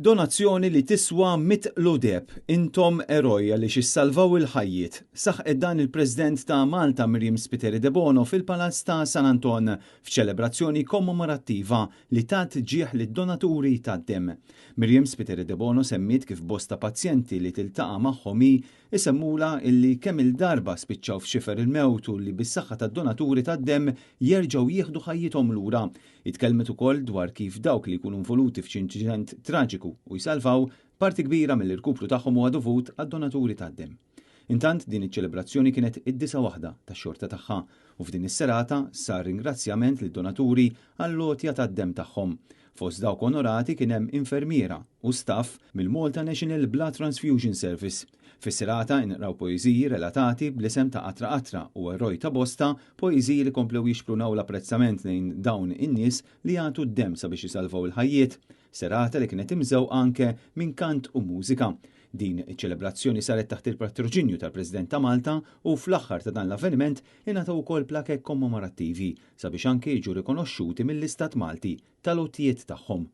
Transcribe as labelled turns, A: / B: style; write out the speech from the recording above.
A: Donazzjoni li tiswa 100 lodeb, intom eroj li xissalvaw il-ħajjiet. Saħqet dan il-President ta' Malta Miriam Spiteri de Bono fil-Palazz ta' San Anton f'ċelebrazzjoni kommemorattiva li tat ġieħ lid-donaturi tad-dem. Miriam Spiteri de Bono semmit kif bosta pazjenti li tiltaqa' magħhom isemmula illi kemm il-darba spiċċaw f'xifer il-mewt u li bis-saħħa tad-donaturi tad-dem jerġgħu jieħdu ħajjithom lura. Itkellmet ukoll dwar kif dawk li jkunu involuti f'inċident traġiku u jsalvaw parti kbira mill-irkupru tagħhom huwa dovut għad-donaturi tad-dem. Intant din iċ-ċelebrazzjoni kienet id-9 waħda tax-xorta tagħha u f'din is-serata sar ringrazzjament lid-donaturi għall-lotja tad-dem tagħhom. Fost dawk onorati kien hemm infermiera u staff mill-Malta National Blood Transfusion Service. Fis-serata inqraw poeżiji relatati bl-isem ta' Qatra Qatra u eroj ta' bosta poeżiji li komplew jixprunaw l-apprezzament lejn dawn in-nies li jagħtu d-dem sabiex isalvaw il-ħajjiet. Serata li kienet imżew anke minn kant u mużika. Din iċ-ċelebrazzjoni saret taħt il-patroġinju tal-President ta' Malta u fl-aħħar ta' dan l-avveniment ingħataw ukoll plakek kommemorattivi sabiex anke jiġu rikonoxxuti mill-Istat Malti tal-għottijiet tagħhom.